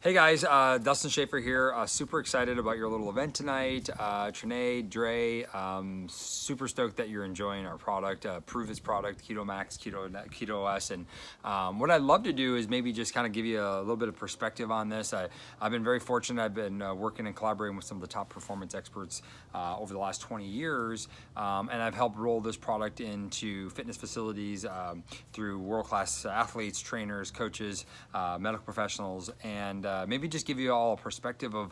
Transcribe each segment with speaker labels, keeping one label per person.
Speaker 1: Hey guys, Dustin Schaefer here. Super excited about your little event tonight. Trinae, Dre, super stoked that you're enjoying our product. Prove this product, Keto Max, Keto Nat, Keto S. And what I'd love to do is maybe just kind of give you a little bit of perspective on this. I've been very fortunate. I've been working and collaborating with some of the top performance experts over the last 20 years. And I've helped roll this product into fitness facilities through world-class athletes, trainers, coaches, medical professionals, and maybe just give you all a perspective of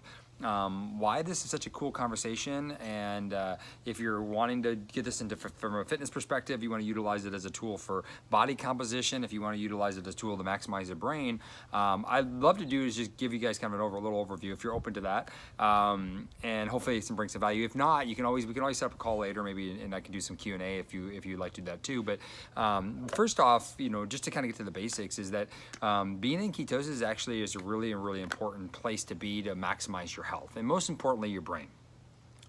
Speaker 1: why this is such a cool conversation. And if you're wanting to get this into from a fitness perspective, you want to utilize it as a tool for body composition. If you want to utilize it as a tool to maximize your brain, I'd love to do is just give you guys kind of a little overview if you're open to that, and hopefully it can bring some value. If not, we can always set up a call later, maybe, and I can do some Q&A if you'd like to do that too. But first off, just to kind of get to the basics, is that being in ketosis actually is a really important place to be to maximize your health, and most importantly, your brain.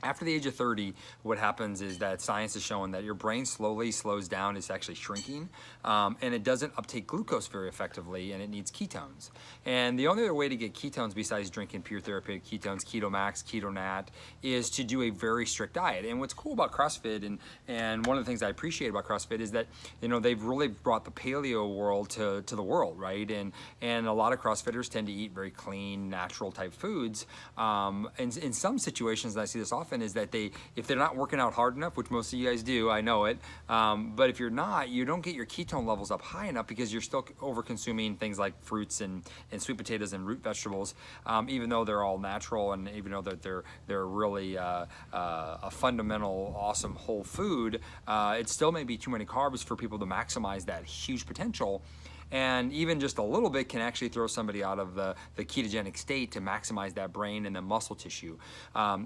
Speaker 1: After the age of 30, what happens is that science has shown that your brain slowly slows down. It's actually shrinking, and it doesn't uptake glucose very effectively, and it needs ketones. And the only other way to get ketones besides drinking pure therapeutic ketones, Keto Max, Keto Nat, is to do a very strict diet. And what's cool about CrossFit, and one of the things I appreciate about CrossFit, is that they've really brought the paleo world to the world, right? And a lot of CrossFitters tend to eat very clean, natural type foods. And in some situations, and I see this often, is that if they're not working out hard enough, which most of you guys do, I know it, but if you're not, you don't get your ketone levels up high enough because you're still over consuming things like fruits and sweet potatoes and root vegetables, even though they're all natural, and even though that they're really a fundamental awesome whole food, it still may be too many carbs for people to maximize that huge potential. And even just a little bit can actually throw somebody out of the ketogenic state to maximize that brain and the muscle tissue.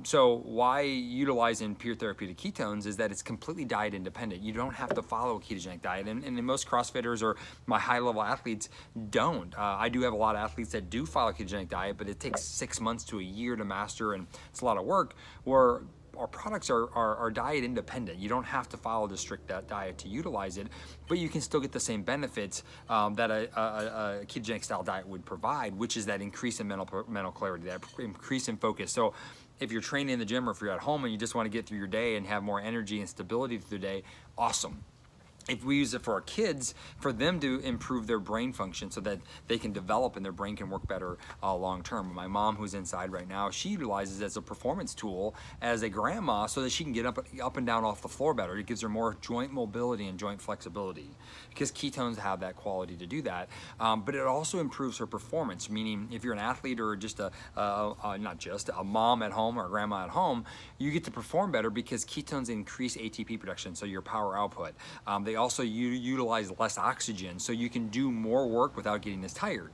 Speaker 1: So why utilizing pure therapeutic ketones is that it's completely diet independent. You don't have to follow a ketogenic diet, and most CrossFitters or my high-level athletes don't. I do have a lot of athletes that do follow a ketogenic diet, but it takes 6 months to a year to master, and it's a lot of work. Where our products are diet independent. You don't have to follow the strict diet to utilize it, but you can still get the same benefits that a ketogenic style diet would provide, which is that increase in mental clarity, that increase in focus. So if you're training in the gym, or if you're at home and you just want to get through your day and have more energy and stability through the day, awesome. If we use it for our kids, for them to improve their brain function so that they can develop and their brain can work better long term. My mom, who's inside right now, she utilizes it as a performance tool as a grandma so that she can get up and down off the floor better. It gives her more joint mobility and joint flexibility, because ketones have that quality to do that. But it also improves her performance, meaning if you're an athlete or just not just a mom at home or a grandma at home, you get to perform better because ketones increase ATP production, so your power output. They also utilize less oxygen, so you can do more work without getting as tired.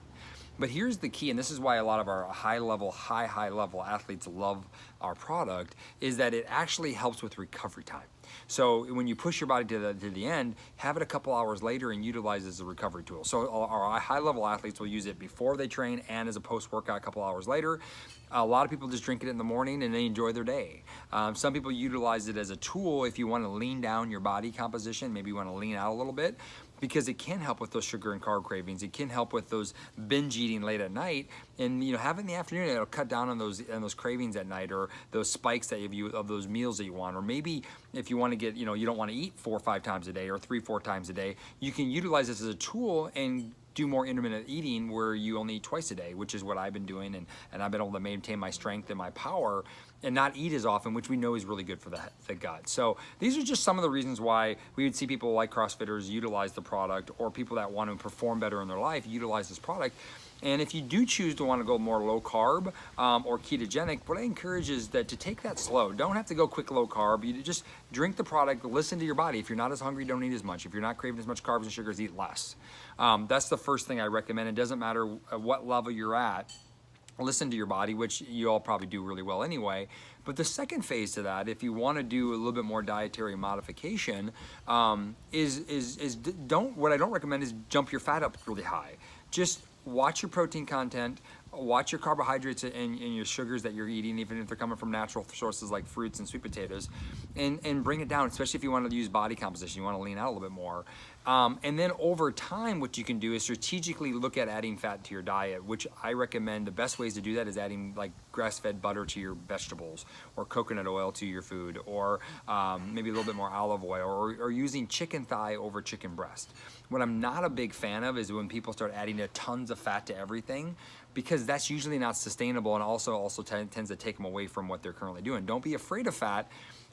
Speaker 1: But here's the key, and this is why a lot of our high level athletes love our product, is that it actually helps with recovery time. So when you push your body to the end, have it a couple hours later and utilize it as a recovery tool. So our high level athletes will use it before they train and as a post workout a couple hours later. A lot of people just drink it in the morning and they enjoy their day. Some people utilize it as a tool if you want to lean down your body composition, maybe you want to lean out a little bit, because it can help with those sugar and carb cravings. It can help with those binge eating late at night, and have it in the afternoon. It'll cut down on those cravings at night, or those spikes that of those meals that you want. Or maybe if you want to get, you don't want to eat 4 or 5 times a day or 3-4 times a day, you can utilize this as a tool and do more intermittent eating where you only eat twice a day, which is what I've been doing, and I've been able to maintain my strength and my power and not eat as often, which we know is really good for the gut. So these are just some of the reasons why we would see people like CrossFitters utilize the product, or people that want to perform better in their life utilize this product. And if you do choose to want to go more low carb or ketogenic, what I encourage is that to take that slow. Don't have to go quick low carb. You just drink the product, listen to your body. If you're not as hungry, don't eat as much. If you're not craving as much carbs and sugars, eat less. That's the first thing I recommend. It doesn't matter what level you're at. Listen to your body, which you all probably do really well anyway. But the second phase to that, if you want to do a little bit more dietary modification, what I don't recommend is jump your fat up really high. Just watch your protein content, watch your carbohydrates and your sugars that you're eating, even if they're coming from natural sources like fruits and sweet potatoes, and bring it down, especially if you want to use body composition, you want to lean out a little bit more. And then over time, what you can do is strategically look at adding fat to your diet, which I recommend. The best ways to do that is adding like grass-fed butter to your vegetables, or coconut oil to your food, or maybe a little bit more olive oil, or using chicken thigh over chicken breast. What I'm not a big fan of is when people start adding tons of fat to everything, because that's usually not sustainable, and also tends to take them away from what they're currently doing. Don't be afraid of fat,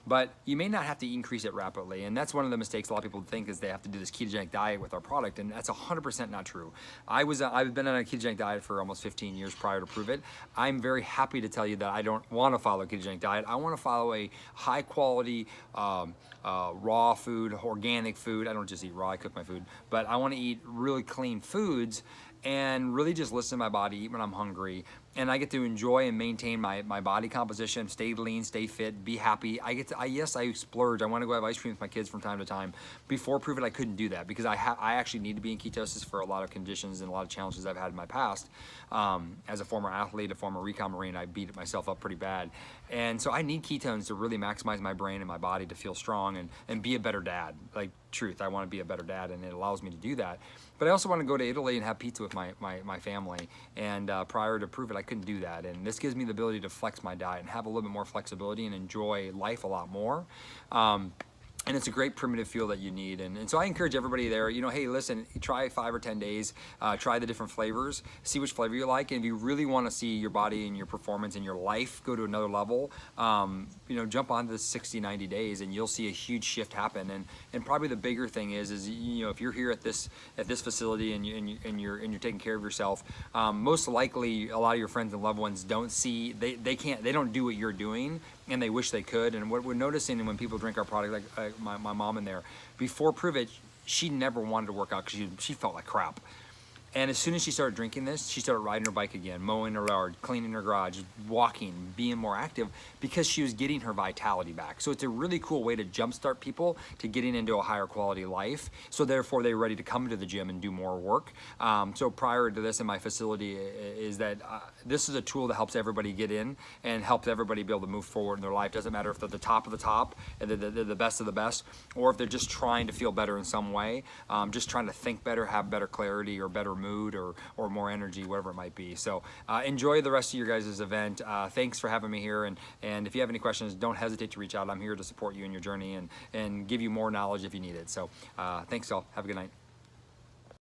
Speaker 1: but you may not have to increase it rapidly. And that's one of the mistakes a lot of people think, is they have to do this ketogenic diet with our product, and that's 100% not true. I've been on a ketogenic diet for almost 15 years prior to Prove It. I'm very happy to tell you that I don't want to follow a ketogenic diet. I want to follow a high quality raw food, organic food. I don't just eat raw, I cook my food, but I want to eat really clean foods and really just listen to my body, eat when I'm hungry, and I get to enjoy and maintain my body composition, stay lean, stay fit, be happy. Yes, I splurge. I want to go have ice cream with my kids from time to time. Before Prove It, I couldn't do that because I actually need to be in ketosis for a lot of conditions and a lot of challenges I've had in my past. As a former athlete, a former recon Marine, I beat myself up pretty bad. And so I need ketones to really maximize my brain and my body to feel strong and be a better dad. Like, truth, I want to be a better dad, and it allows me to do that. But I also want to go to Italy and have pizza with my family. And prior to Prove It, I couldn't do that. And this gives me the ability to flex my diet and have a little bit more flexibility and enjoy life a lot more. And it's a great primitive fuel that you need. And so I encourage everybody there, hey, listen, try 5 or 10 days, try the different flavors, see which flavor you like. And if you really want to see your body and your performance and your life go to another level, jump on this 60, 90 days and you'll see a huge shift happen. And probably the bigger thing is if you're here at this facility and you're taking care of yourself, most likely a lot of your friends and loved ones don't see, they don't do what you're doing, and they wish they could. And what we're noticing when people drink our product, like my mom in there, before Prove It, she never wanted to work out because she felt like crap. And as soon as she started drinking this, she started riding her bike again, mowing her yard, cleaning her garage, walking, being more active, because she was getting her vitality back. So it's a really cool way to jumpstart people to getting into a higher quality life. So therefore, they're ready to come to the gym and do more work. So prior to this in my facility is that this is a tool that helps everybody get in and helps everybody be able to move forward in their life. Doesn't matter if they're the top of the top, and they're the best of the best, or if they're just trying to feel better in some way, just trying to think better, have better clarity, or better mood, or more energy, whatever it might be. So enjoy the rest of your guys' event. Thanks for having me here, and if you have any questions, don't hesitate to reach out. I'm here to support you in your journey and give you more knowledge if you need it. So thanks all. Have a good night.